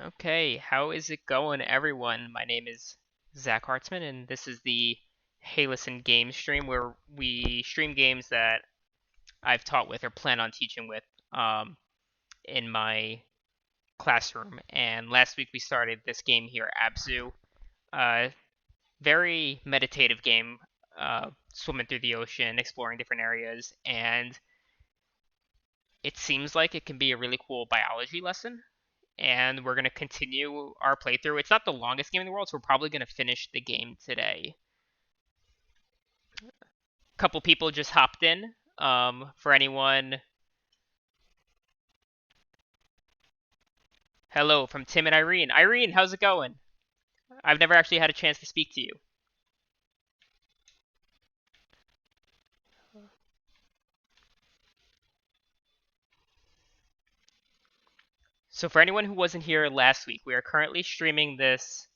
Okay, how is it going, everyone? My name is Zach Hartzman, and this is the Hey Listen Games stream where we stream games that I've taught with or plan on teaching with um, in my classroom. And last week we started this game here, ABZÜ. Very meditative game, swimming through the ocean, exploring different areas, and it seems like it can be a really cool biology lesson. And we're going to continue our playthrough. It's not the longest game in the world, so we're probably going to finish the game today. A couple people just hopped in. For anyone, hello from Tim and Irene. Irene, how's it going? I've never actually had a chance to speak to you. So for anyone who wasn't here last week, we are currently streaming this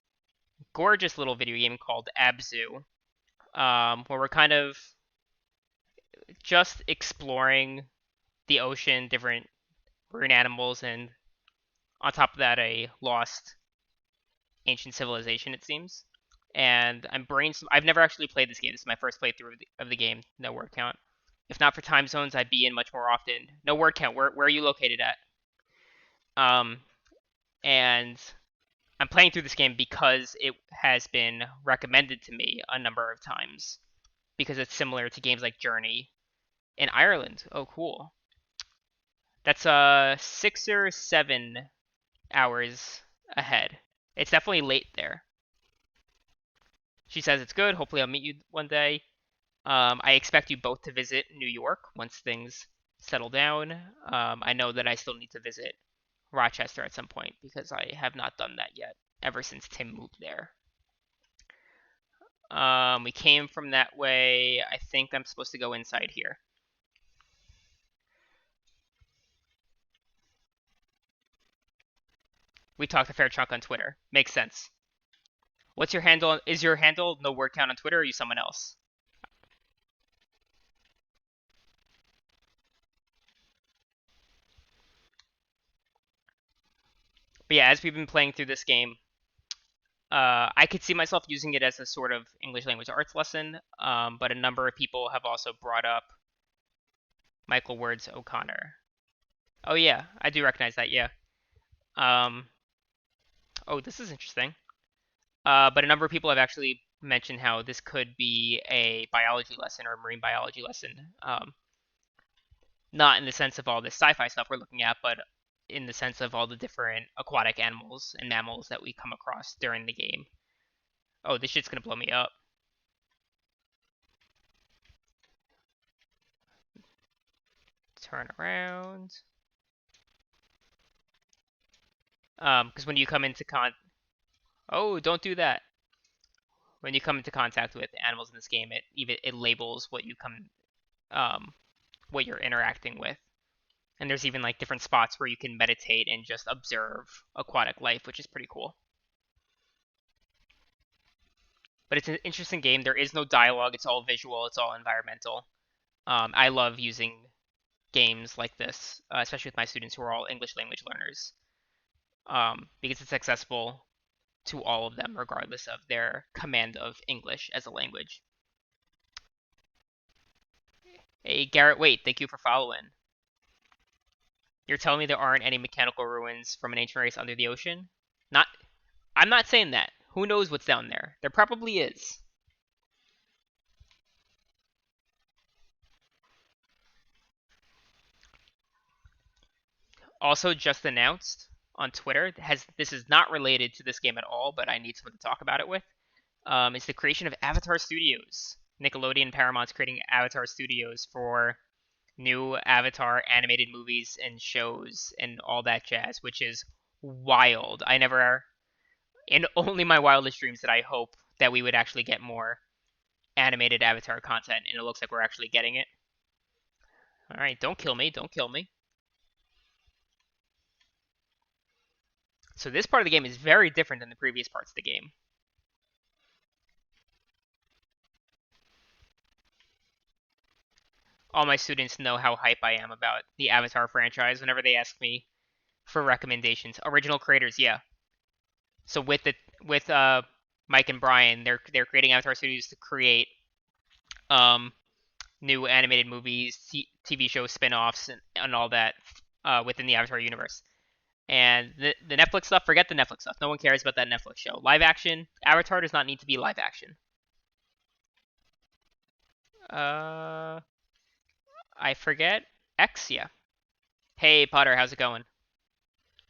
gorgeous little video game called ABZÜ, where we're kind of just exploring the ocean, different marine animals, and on top of that, a lost ancient civilization, it seems. And I've never actually played this game. This is my first playthrough of the game. No word count. If not for time zones, I'd be in much more often. No word count. Where are you located at? Um, and I'm playing through this game because it has been recommended to me a number of times because it's similar to games like Journey in Ireland. Oh, cool. That's 6 or 7 hours ahead. It's definitely late there. She says it's good. Hopefully, I'll meet you one day. I expect you both to visit New York once things settle down. I know that I still need to visit Rochester at some point because I have not done that yet ever since Tim moved there. We came from that way. I think I'm supposed to go inside here. We talked a fair chunk on Twitter. Makes sense. What's your handle? Is your handle no word count on Twitter, or are you someone else? But yeah, as we've been playing through this game, I could see myself using it as a sort of English language arts lesson, but a number of people have also brought up Michael Ward's O'Connor. Oh yeah, I do recognize that. Yeah. Um, oh, this is interesting. But a number of people have actually mentioned how this could be a biology lesson or a marine biology lesson. Not in the sense of all this sci-fi stuff we're looking at, but in the sense of all the different aquatic animals and mammals that we come across during the game. Oh, this shit's gonna blow me up. Turn around. Because when you come into oh, don't do that. When you come into contact with animals in this game, it labels what you what you're interacting with. And there's even like different spots where you can meditate and just observe aquatic life, which is pretty cool. But it's an interesting game. There is no dialogue. It's all visual. It's all environmental. I love using games like this, especially with my students who are all English language learners, because it's accessible to all of them, regardless of their command of English as a language. Hey, Garrett, wait, thank you for following. You're telling me there aren't any mechanical ruins from an ancient race under the ocean? Not, I'm not saying that. Who knows what's down there? There probably is. Also, just announced on Twitter, this is not related to this game at all, but I need someone to talk about it with. Is the creation of Avatar Studios. Nickelodeon and Paramount's creating Avatar Studios for new Avatar animated movies and shows and all that jazz, which is wild. I never, in only my wildest dreams, did I hope that we would actually get more animated Avatar content, and it looks like we're actually getting it. All right, don't kill me, don't kill me. So this part of the game is very different than the previous parts of the game. All my students know how hype I am about the Avatar franchise whenever they ask me for recommendations. Original creators, yeah. So with Mike and Brian, they're creating Avatar Studios to create um new animated movies, TV shows, spin-offs, and all that within the Avatar universe. And the Netflix stuff, forget the Netflix stuff. No one cares about that Netflix show. Live action, Avatar does not need to be live action. Uh, I forget. X, yeah. Hey Potter, how's it going?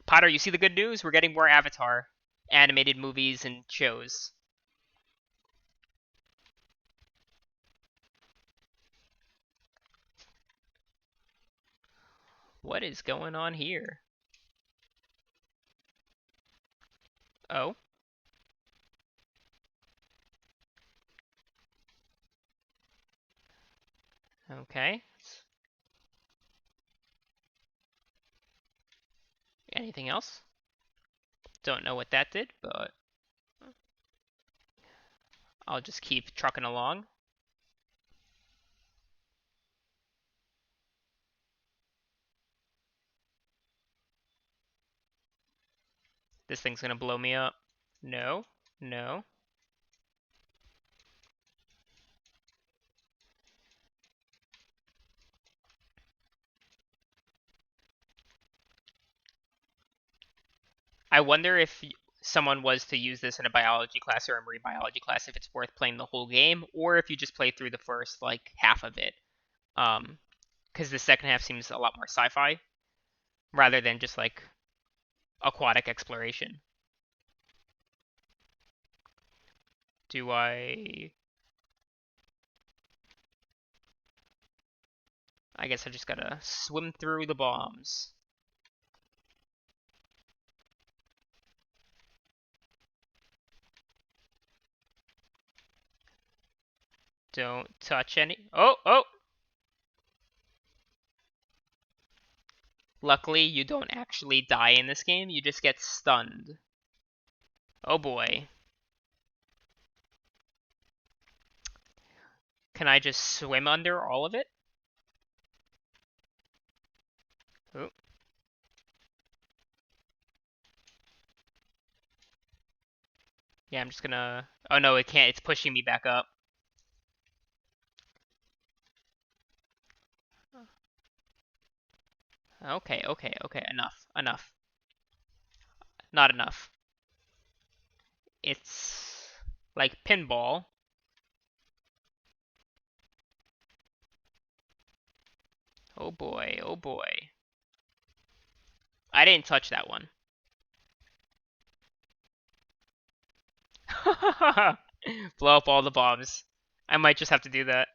Potter, you see the good news? We're getting more Avatar animated movies and shows. What is going on here? Oh, okay. Anything else? Don't know what that did, but I'll just keep trucking along. This thing's gonna blow me up. No, no. I wonder if someone was to use this in a biology class or a marine biology class, if it's worth playing the whole game, or if you just play through the first like half of it. Because the second half seems a lot more sci-fi rather than just like aquatic exploration. Do I? I guess I just gotta swim through the bombs. Don't touch any. Oh, oh! Luckily, you don't actually die in this game. You just get stunned. Oh boy. Can I just swim under all of it? Oh. Yeah, I'm just gonna. Oh no, it can't. It's pushing me back up. Okay, okay, okay. Enough. Enough. Not enough. It's like pinball. Oh boy, oh boy. I didn't touch that one. Blow up all the bombs. I might just have to do that.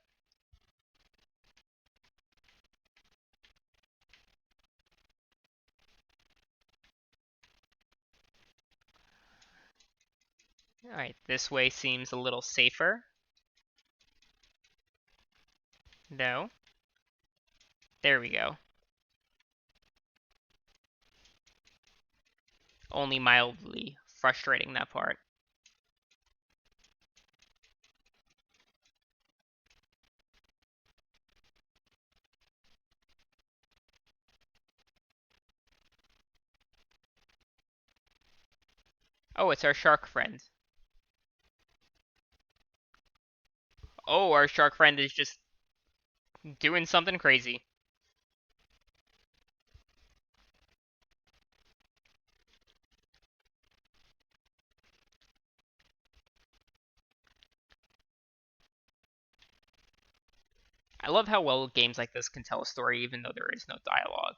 Alright, this way seems a little safer. No. There we go. Only mildly frustrating, that part. Oh, it's our shark friend. Oh, our shark friend is just doing something crazy. I love how well games like this can tell a story even though there is no dialogue.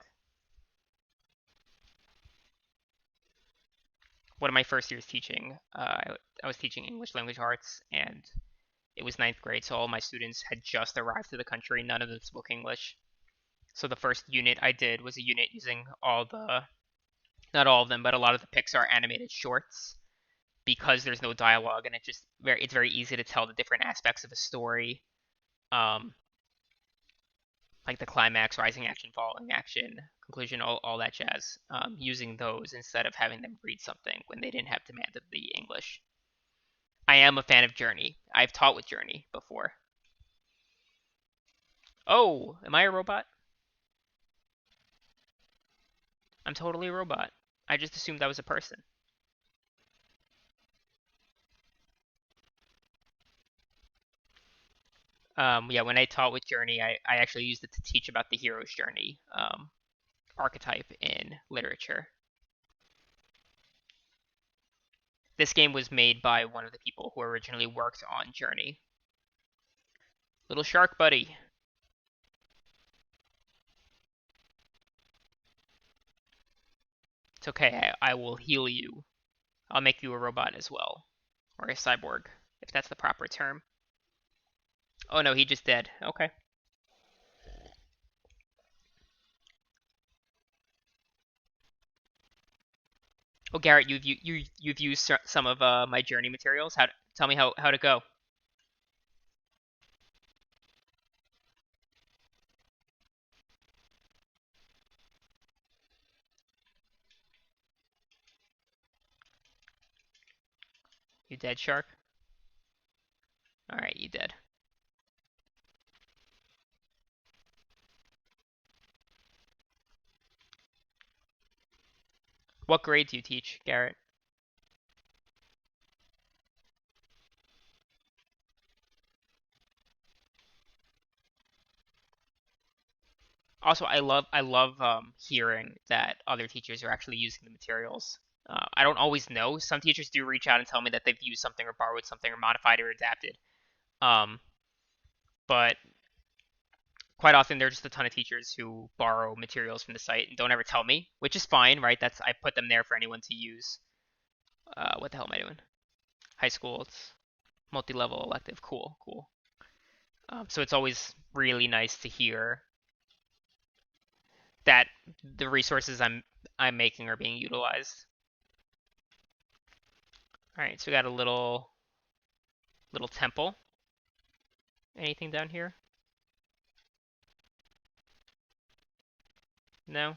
One of my first years teaching, I was teaching English language arts, and it was ninth grade, so all my students had just arrived to the country. None of them spoke English. So the first unit I did was a unit using all the, not all of them, but a lot of the Pixar animated shorts because there's no dialogue and it's very easy to tell the different aspects of a story, um, like the climax, rising action, falling action, conclusion, all that jazz, using those instead of having them read something when they didn't have demand of the English. I am a fan of Journey. I've taught with Journey before. Oh, am I a robot? I'm totally a robot. I just assumed I was a person. Yeah, when I taught with Journey, I actually used it to teach about the hero's journey archetype in literature. This game was made by one of the people who originally worked on Journey. Little shark buddy. It's okay, I will heal you. I'll make you a robot as well. Or a cyborg, if that's the proper term. Oh no, he just dead. Okay. Oh, Garrett, you've used some of my Journey materials. Tell me how to go. You dead, shark? Alright, you dead. What grade do you teach, Garrett? Also, I love hearing that other teachers are actually using the materials. I don't always know. Some teachers do reach out and tell me that they've used something or borrowed something or modified or adapted. Um, but quite often there's just a ton of teachers who borrow materials from the site and don't ever tell me, which is fine, right? That's I put them there for anyone to use. What the hell am I doing? High school, it's multi-level elective. Cool, cool. So it's always really nice to hear that the resources I'm making are being utilized. All right, so we got a little temple. Anything down here? No.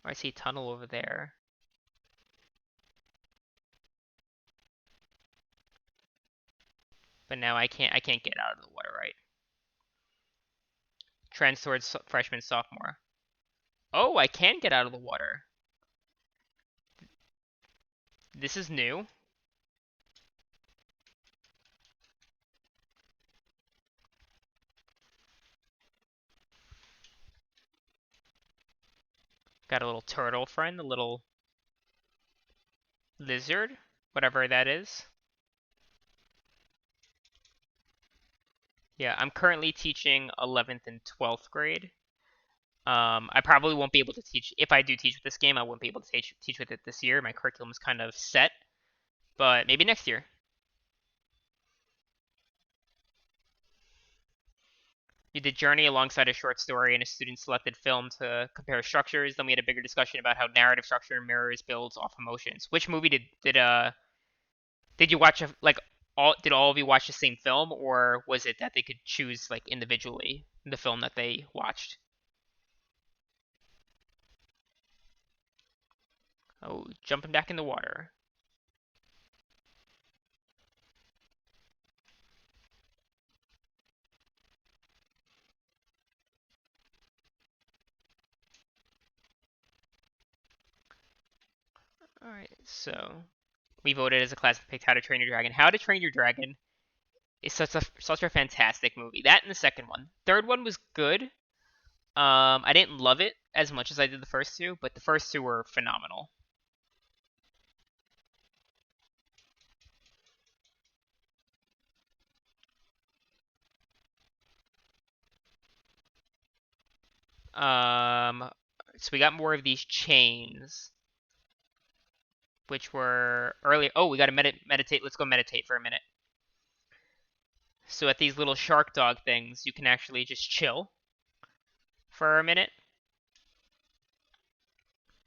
Oh, I see a tunnel over there. But now I can't get out of the water, right? Trends towards freshman sophomore. Oh, I can get out of the water. This is new. Got a little turtle friend, a little lizard, whatever that is. Yeah, I'm currently teaching 11th and 12th grade. I probably won't be able to teach, if I do teach with this game, I won't be able to teach with it this year. My curriculum is kind of set, but maybe next year. You did Journey alongside a short story and a student-selected film to compare structures. Then we had a bigger discussion about how narrative structure mirrors builds off emotions. Which movie did you watch? Like all of you watch the same film, or was it that they could choose like individually the film that they watched? Oh, jumping back in the water. All right, so we voted as a class to pick How to Train Your Dragon. How to Train Your Dragon is such a fantastic movie. That and the second one. Third one was good. I didn't love it as much as I did the first two, but the first two were phenomenal. Um, so we got more of these chains, which were earlier. Oh, we got to meditate. Let's go meditate for a minute. So at these little shark dog things, you can actually just chill for a minute.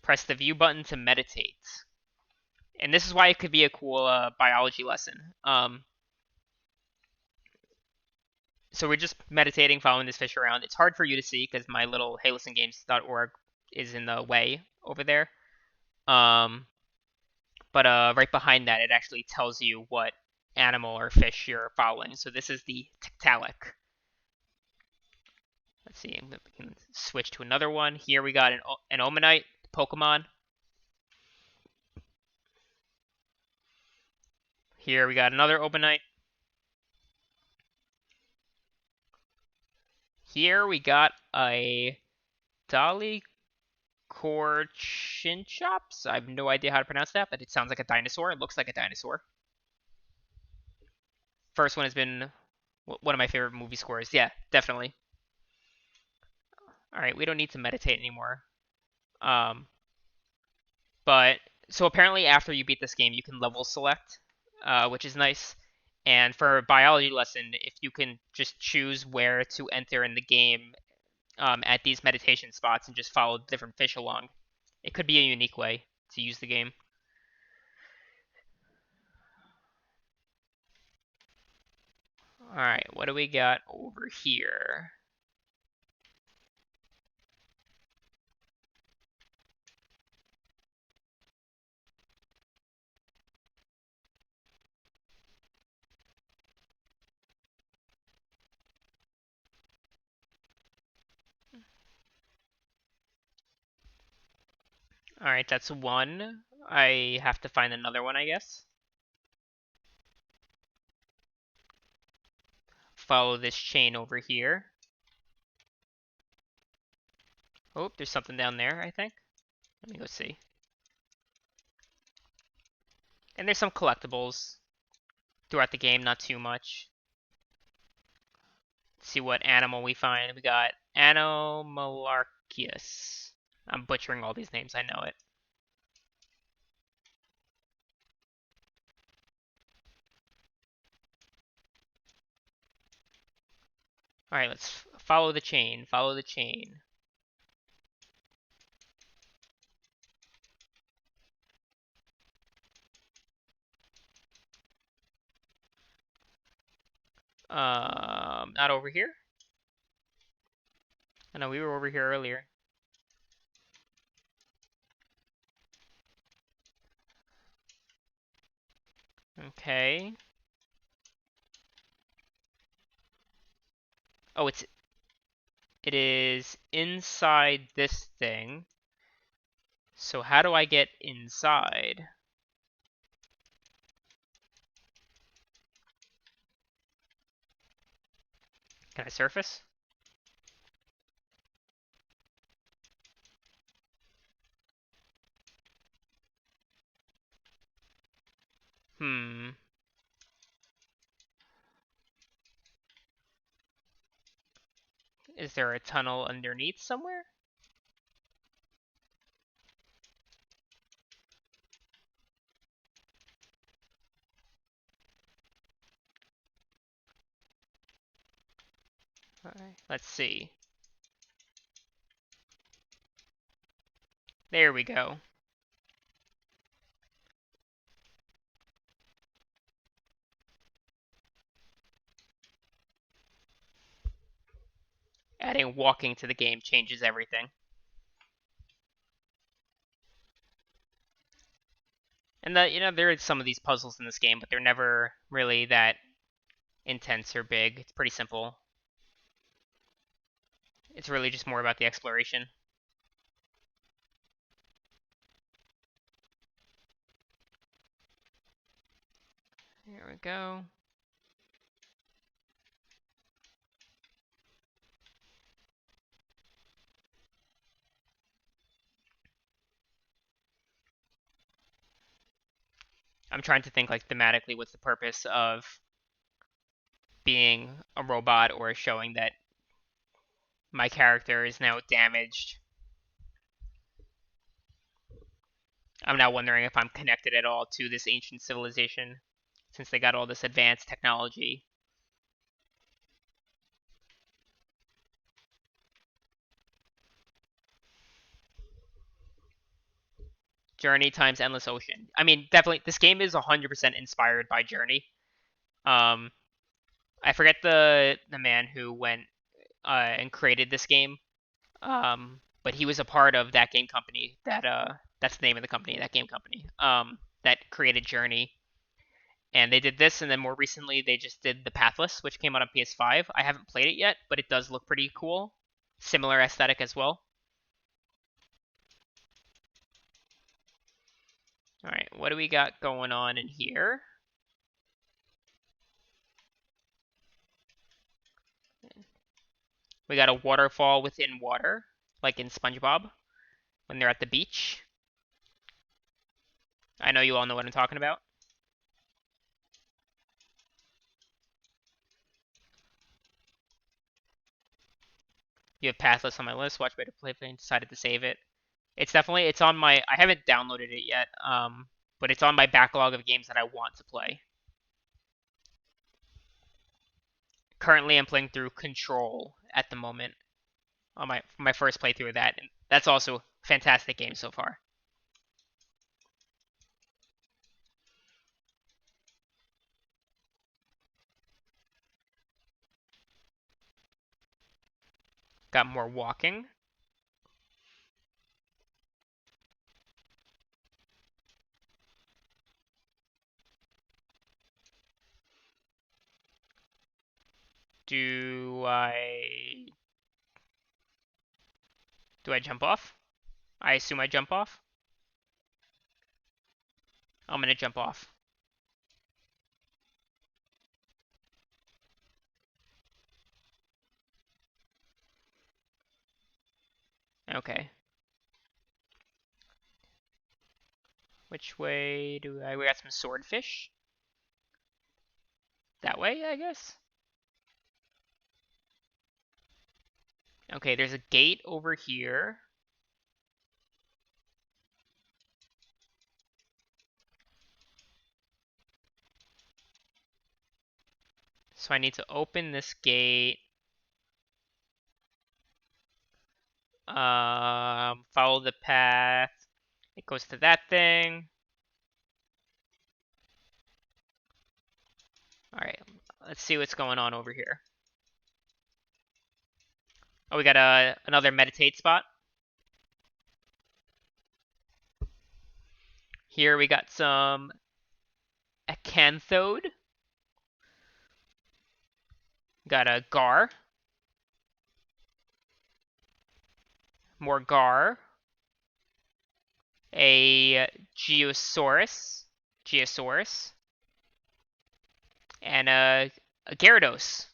Press the view button to meditate. And this is why it could be a cool biology lesson. So we're just meditating, following this fish around. It's hard for you to see because my little heylistengames.org is in the way over there. Um, but right behind that, it actually tells you what animal or fish you're following. So this is the Tiktaalik. Let's see, we can switch to another one. Here we got an Omanite Pokemon. Here we got another Omanite. here we got a Dolly Corchinchops. I have no idea how to pronounce that, but it sounds like a dinosaur. It looks like a dinosaur. First one has been one of my favorite movie scores. Yeah, definitely. All right, we don't need to meditate anymore. Um, but so apparently after you beat this game, you can level select, which is nice. And for a biology lesson, if you can just choose where to enter in the game at these meditation spots and just follow different fish along, it could be a unique way to use the game. All right, what do we got over here? All right, that's one. I have to find another one, I guess. Follow this chain over here. Oh, there's something down there, I think. Let me go see. And there's some collectibles throughout the game, not too much. Let's see what animal we find. We got Anomalarchius. I'm butchering all these names, I know it. Alright, let's follow the chain. Follow the chain. Not over here? I know we were over here earlier. Okay. Oh, it is inside this thing. So how do I get inside? Can I surface? Hmm. Is there a tunnel underneath somewhere? Alright, let's see. There we go. Adding walking to the game changes everything. And there are some of these puzzles in this game, but they're never really that intense or big. It's pretty simple. It's really just more about the exploration. Here we go. I'm trying to think like thematically what's the purpose of being a robot or showing that my character is now damaged. I'm now wondering if I'm connected at all to this ancient civilization since they got all this advanced technology. Journey times Endless Ocean. I mean, definitely, this game is 100% inspired by Journey. Um, I forget the man who went and created this game. But he was a part of that game company. That's the name of the company. That game company. That created Journey, and they did this, and then more recently they just did the Pathless, which came out on PS5. I haven't played it yet, but it does look pretty cool. Similar aesthetic as well. All right, what do we got going on in here? We got a waterfall within water, like in SpongeBob when they're at the beach. I know you all know what I'm talking about. You have Pathless on my list. Watch Better Play and decided to save it. It's on my. I haven't downloaded it yet. But it's on my backlog of games that I want to play. Currently, I'm playing through Control at the moment on my first playthrough of that, and that's also a fantastic game so far. Got more walking. Do I do I jump off? I assume I jump off. I'm gonna jump off. Okay. Which way do I? We got some swordfish. That way, I guess. Okay, there's a gate over here. So I need to open this gate. Follow the path. It goes to that thing. All right, let's see what's going on over here. Oh, we got another meditate spot. Here we got some acanthode. Got a gar. More gar. A Geosaurus. And a Gyarados.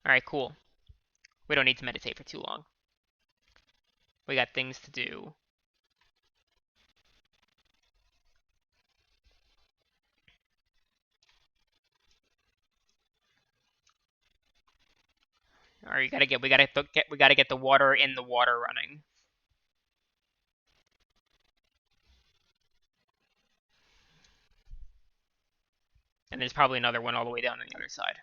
Alright, cool. We don't need to meditate for too long. We got things to do. Alright, we gotta get the water in the water running. And there's probably another one all the way down on the other side.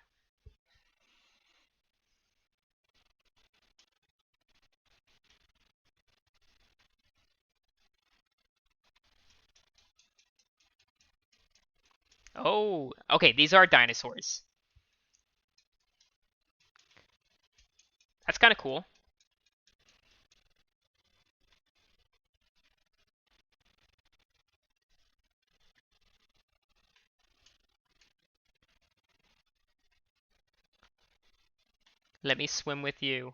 Oh, okay, these are dinosaurs. That's kind of cool. Let me swim with you.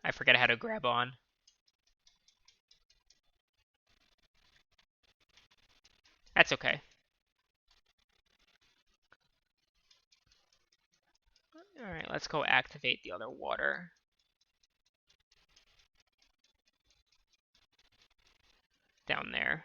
I forget how to grab on. That's okay. Alright, let's go activate the other water. Down there.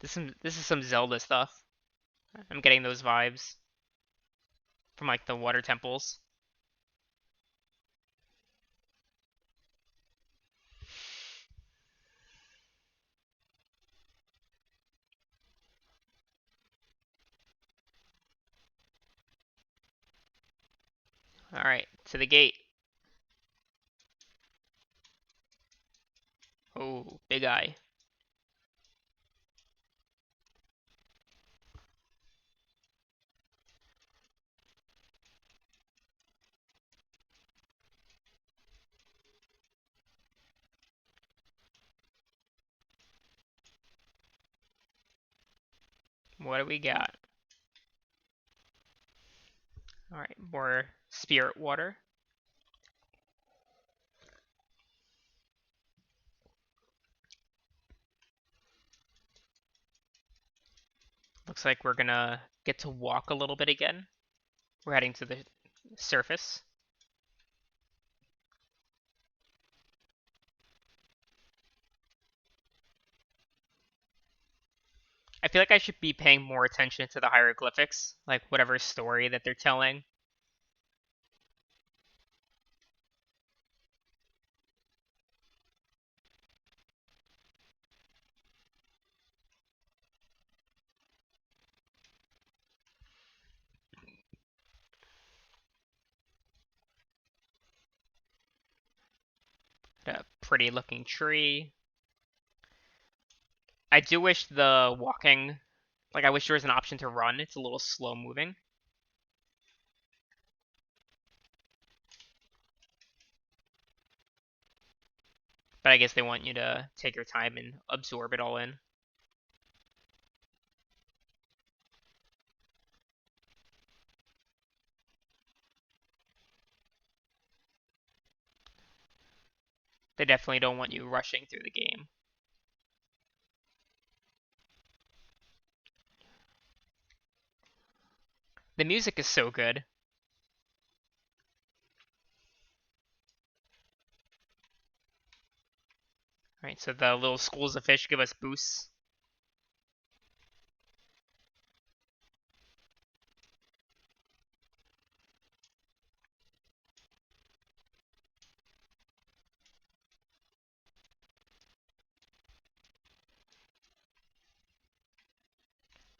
This is some Zelda stuff. I'm getting those vibes from like the water temples. Alright, to the gate. Oh, big eye. What do we got? All right, more spirit water. Looks like we're gonna get to walk a little bit again. We're heading to the surface. I feel like I should be paying more attention to the hieroglyphics, like whatever story that they're telling. A pretty looking tree. I do wish the walking, like I wish there was an option to run. It's a little slow moving. But I guess they want you to take your time and absorb it all in. They definitely don't want you rushing through the game. The music is so good. Right, so the little schools of fish give us boosts.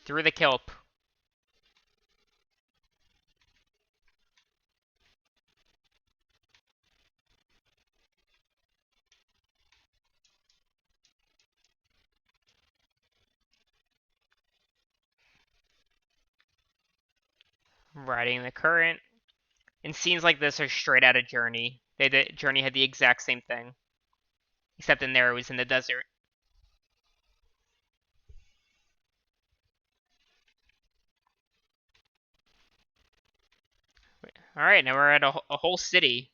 Through the kelp. Riding the current. And scenes like this are straight out of Journey. Journey had the exact same thing. Except in there it was in the desert. Alright, now we're at a whole city.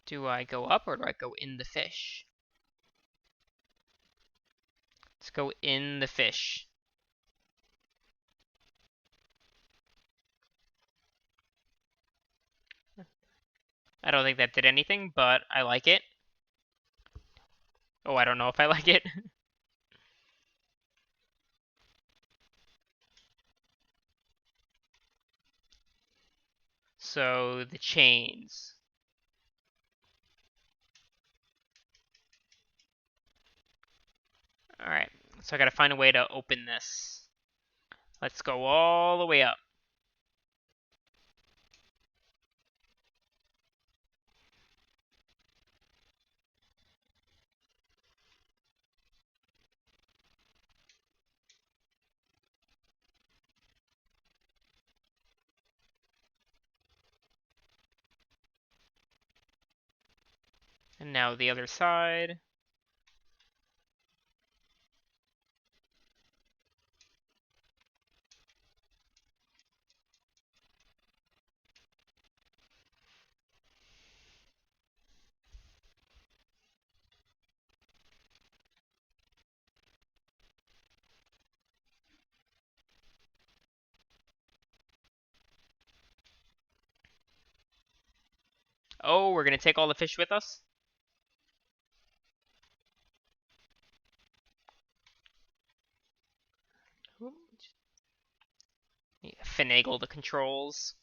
Do I go up or do I go in the fish? Let's go in the fish. I don't think that did anything, but I like it. Oh, I don't know if I like it. So, the chains. Alright, so I gotta find a way to open this. Let's go all the way up. And now the other side. Oh, we're gonna take all the fish with us? Finagle the controls.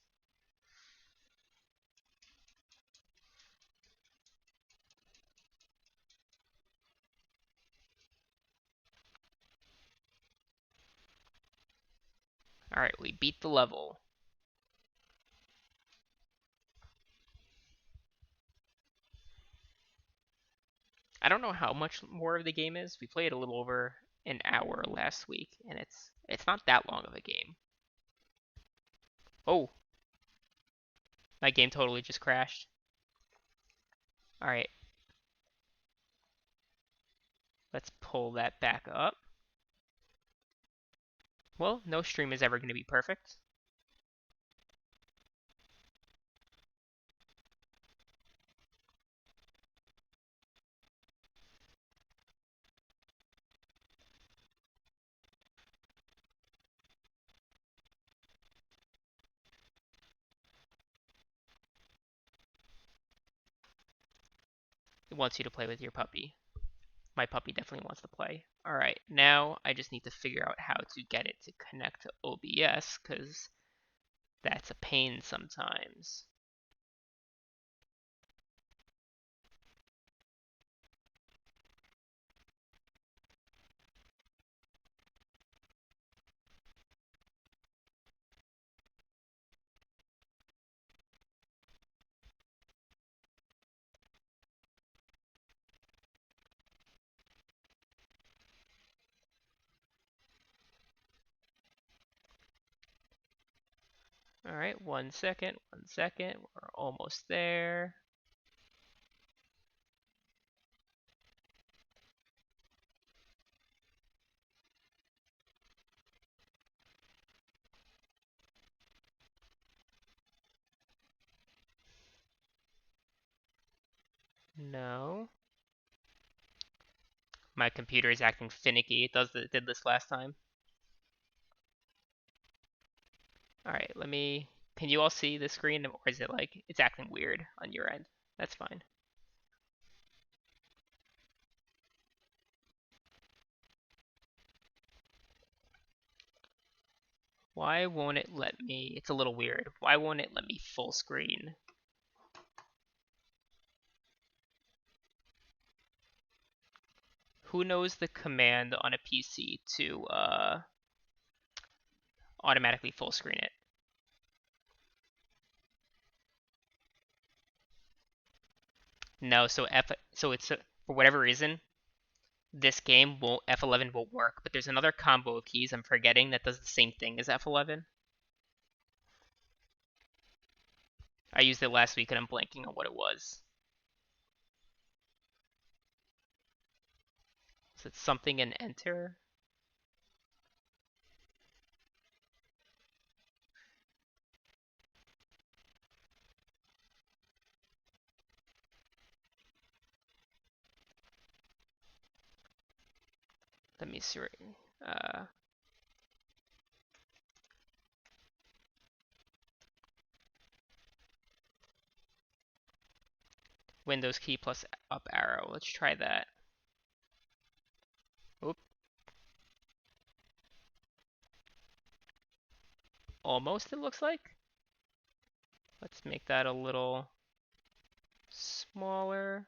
Alright, we beat the level. I don't know how much more of the game is. We played a little over an hour last week, and it's not that long of a game. Oh, my game totally just crashed. All right, let's pull that back up. Well, no stream is ever going to be perfect. It wants you to play with your puppy. My puppy definitely wants to play. All right, now I just need to figure out how to get it to connect to OBS, because that's a pain sometimes. All right, 1 second, 1 second. We're almost there. No. My computer is acting finicky. It did this last time. All right, can you all see the screen, or is it like it's acting weird on your end? That's fine. Why won't it let me? It's a little weird. Why won't it let me full screen? Who knows the command on a PC to automatically full screen it? No, so it's for whatever reason this game won't F11 won't work, but there's another combo of keys I'm forgetting that does the same thing as F11. I used it last week and I'm blanking on what it was. Is it something and enter? Let me see. Uh, Windows key plus up arrow. Let's try that. Oop. Almost, it looks like. Let's make that a little smaller.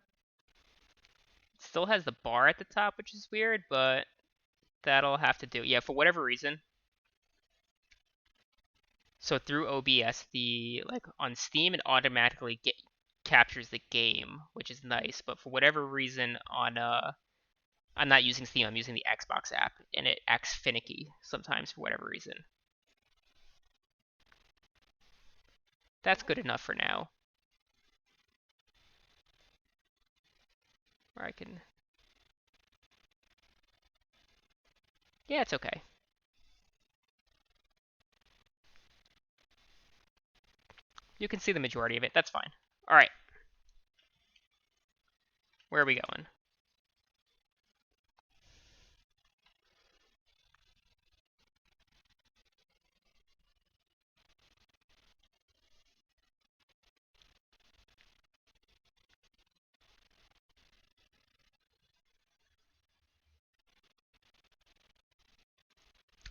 It still has the bar at the top, which is weird, but that'll have to do. Yeah, for whatever reason. So through OBS, the like on Steam, it automatically captures the game, which is nice. But for whatever reason, I'm not using Steam. I'm using the Xbox app, and it acts finicky sometimes for whatever reason. That's good enough for now. Or I can. Yeah, it's okay. You can see the majority of it. That's fine. All right. Where are we going?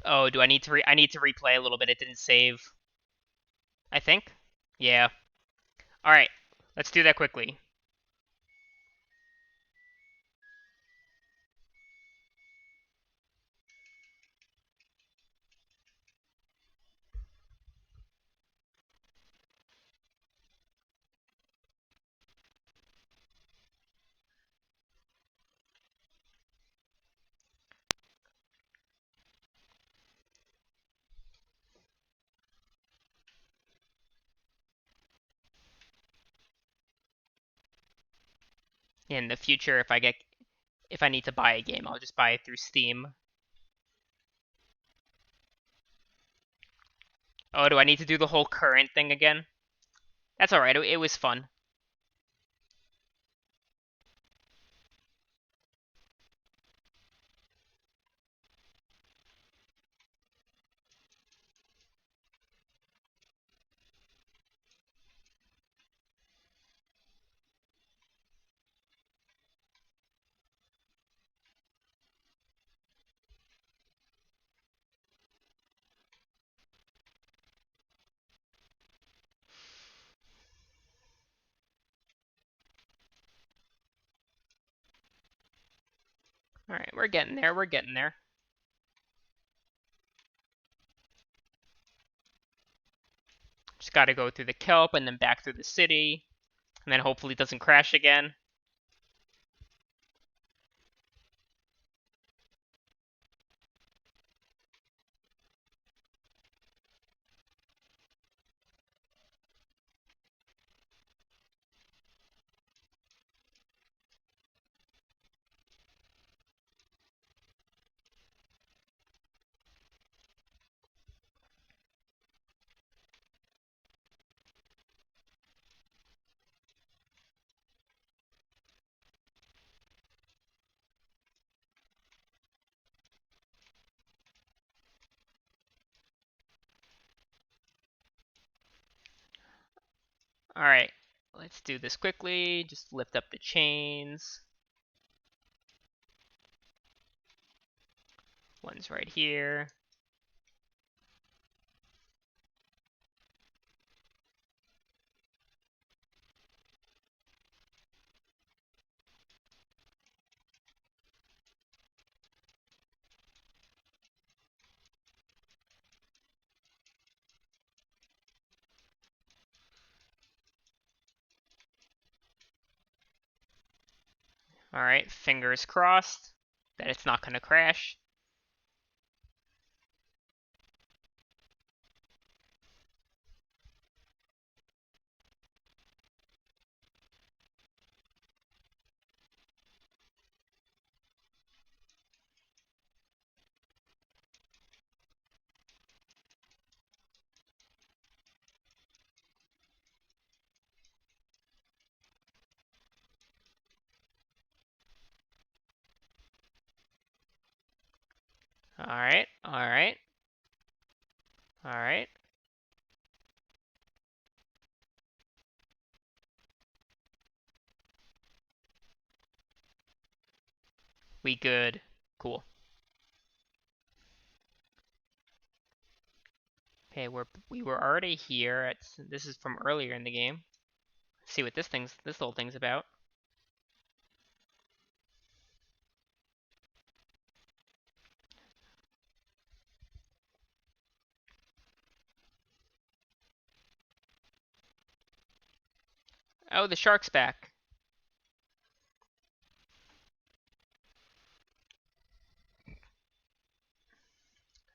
Oh, do I need to I need to replay a little bit. It didn't save. I think. Yeah. All right. Let's do that quickly. In the future, if I need to buy a game, I'll just buy it through Steam. Oh, do I need to do the whole current thing again? That's alright, it was fun. Alright, we're getting there, we're getting there. Just gotta go through the kelp and then back through the city. And then hopefully it doesn't crash again. Alright, let's do this quickly. Just lift up the chains. One's right here. Alright, fingers crossed that it's not gonna crash. Alright, alright, alright. We good. Cool. Okay, we were already here. This is from earlier in the game. Let's see what this little thing's about. Oh, the shark's back.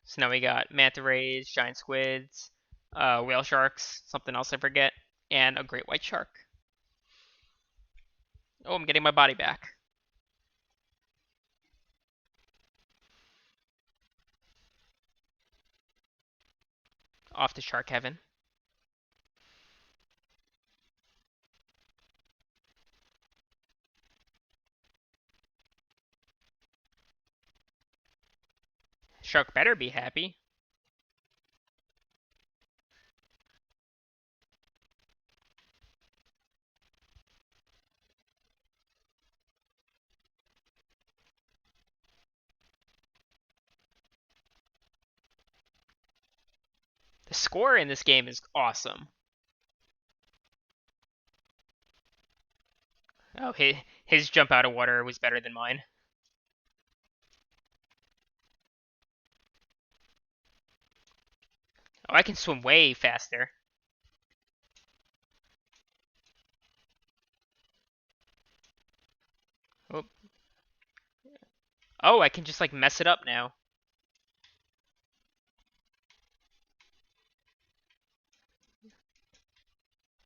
So now we got manta rays, giant squids, whale sharks, something else I forget, and a great white shark. Oh, I'm getting my body back. Off to shark heaven. Shark better be happy. The score in this game is awesome. Oh, his jump out of water was better than mine. Oh, I can swim way faster. Oh, oh, I can just like mess it up now.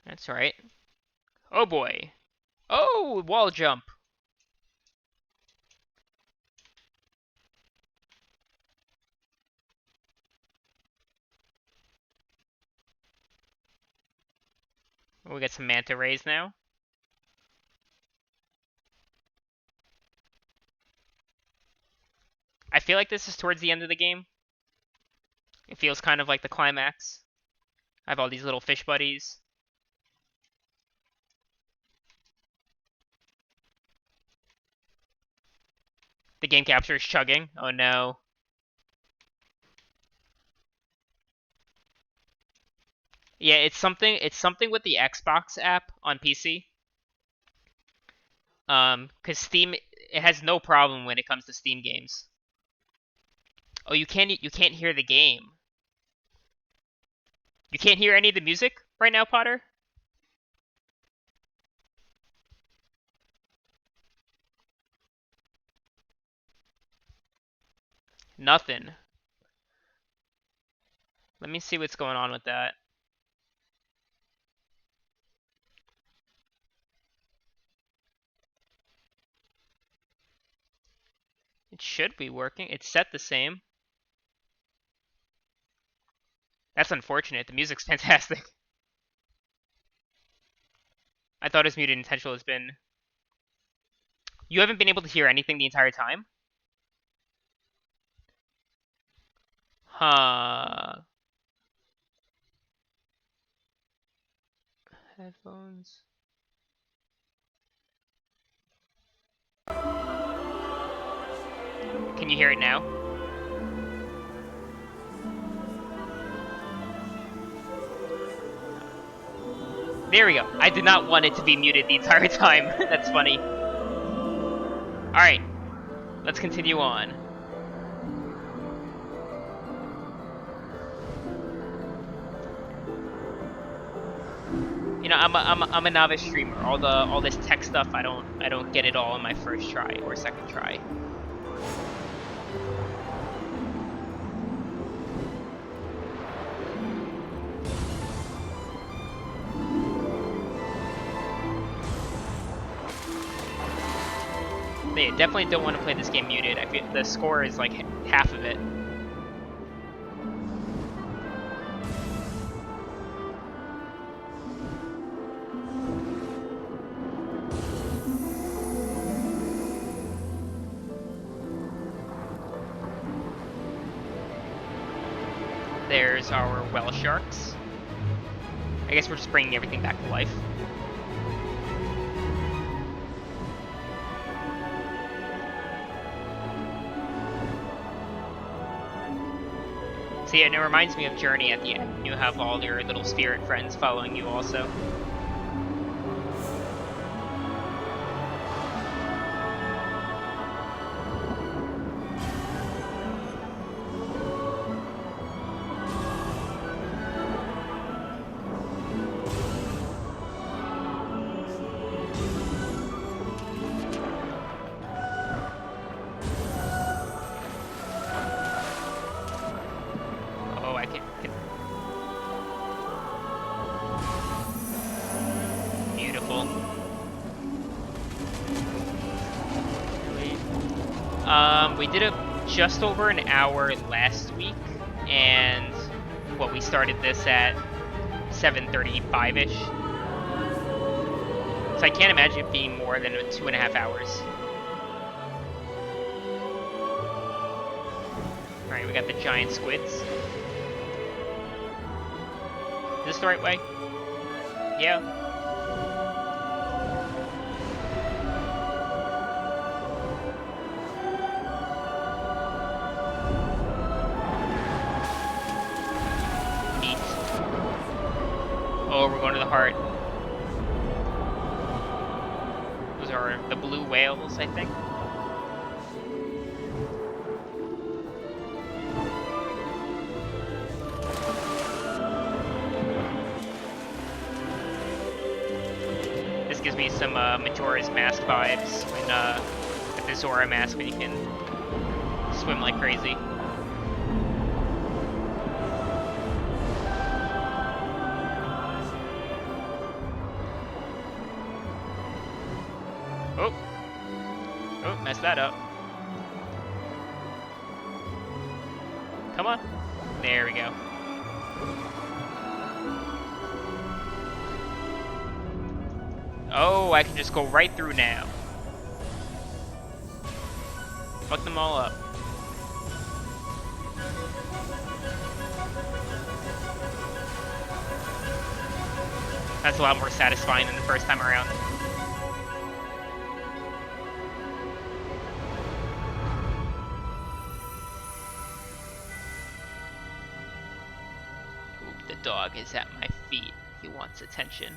That's right. Oh boy. Oh, wall jump. We get some manta rays now. I feel like this is towards the end of the game. It feels kind of like the climax. I have all these little fish buddies. The game capture is chugging. Oh no. Yeah, it's something with the Xbox app on PC. Cause Steam, it has no problem when it comes to Steam games. Oh, you can't hear the game. You can't hear any of the music right now, Potter? Nothing. Let me see what's going on with that. It should be working. It's set the same. That's unfortunate. The music's fantastic. I thought it was muted intentional has been... You haven't been able to hear anything the entire time? Huh. Headphones. Can you hear it now? There we go. I did not want it to be muted the entire time. That's funny. Alright. Let's continue on. You know, I'm a novice streamer. All this tech stuff, I don't get it all on my first try or second try. They definitely don't want to play this game muted. I feel the score is like half of it. There's our well sharks. I guess we're just bringing everything back to life. So yeah, and it reminds me of Journey at the end. You have all your little spirit friends following you also. We did it just over an hour last week, and we started this at 7:35-ish. So I can't imagine it being more than 2.5 hours. Alright, we got the giant squids. Is this the right way? Yeah. Oh, we're going to the heart. Those are the blue whales, I think. This gives me some Majora's Mask vibes when with the Zora mask when you can swim like crazy. Oh, messed that up. Come on. There we go. Oh, I can just go right through now. Fuck them all up. That's a lot more satisfying than the first time around. Ooh, the dog is at my feet. He wants attention.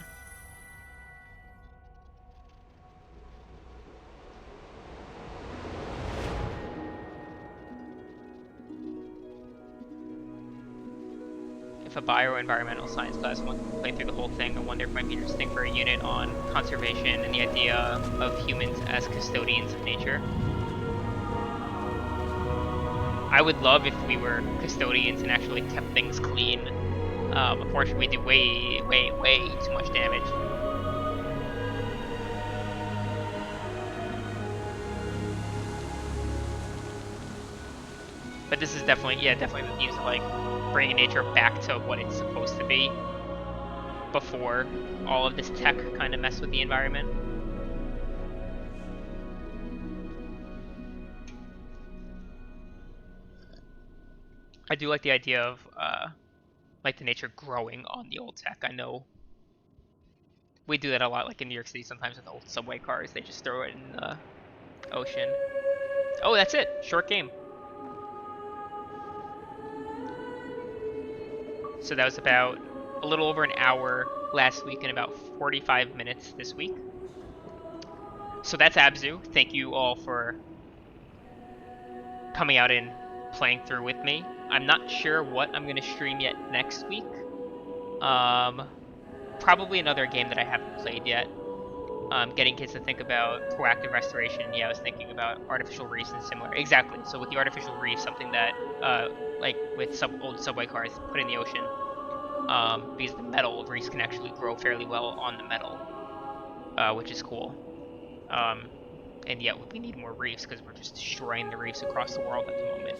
If a bio or environmental science class wants to play through the whole thing, I wonder if it might be interesting for a unit on conservation and the idea of humans as custodians of nature. I would love if we were custodians and actually kept things clean. Unfortunately, we do way too much damage. But this is definitely the themes of like bringing nature back to what it's supposed to be before all of this tech kind of mess with the environment. I do like the idea of like the nature growing on the old tech. I know we do that a lot, like in New York City sometimes with old subway cars. They just throw it in the ocean. Oh, that's it. Short game. So that was about a little over an hour last week and about 45 minutes this week. So that's ABZû. Thank you all for coming out and playing through with me. I'm not sure what I'm going to stream yet next week. Probably another game that I haven't played yet. Getting kids to think about proactive restoration. Yeah, I was thinking about artificial reefs and similar. Exactly. So with the artificial reef, something that, like with old subway cars, put in the ocean. Because the metal reefs can actually grow fairly well on the metal, which is cool. And yet we need more reefs because we're just destroying the reefs across the world at the moment.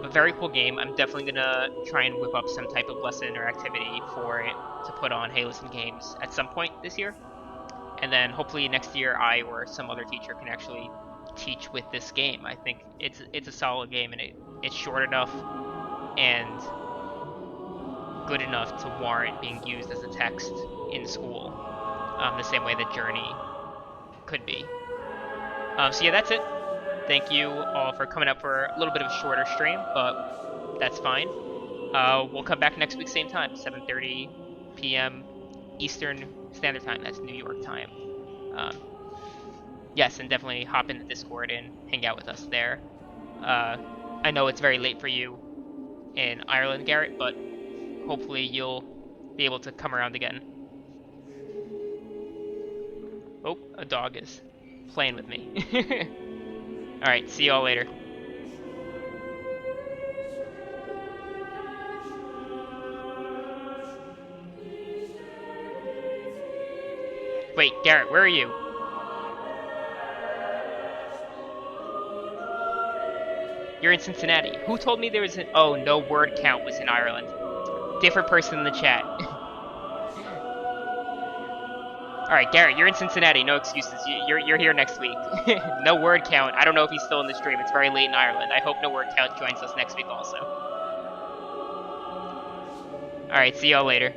But very cool game. I'm definitely gonna try and whip up some type of lesson or activity for it to put on Hey Listen Games at some point this year. And then hopefully next year I or some other teacher can actually teach with this game. I think it's a solid game and it's short enough and good enough to warrant being used as a text in school, the same way that Journey could be. So yeah, that's it. Thank you all for coming up for a little bit of a shorter stream, but that's fine. We'll come back next week, same time, 7:30 p.m. Eastern Standard Time. That's New York time. Yes, and definitely hop in the Discord and hang out with us there. I know it's very late for you in Ireland, Garrett, but hopefully you'll be able to come around again. Oh, a dog is playing with me. Alright, see y'all later. Wait, Garrett, where are you? You're in Cincinnati. Who told me there was an... Oh, no word count was in Ireland. Different person in the chat. Alright, Garrett, you're in Cincinnati. No excuses. You're here next week. No word count. I don't know if he's still in the stream. It's very late in Ireland. I hope no word count joins us next week also. Alright, see y'all later.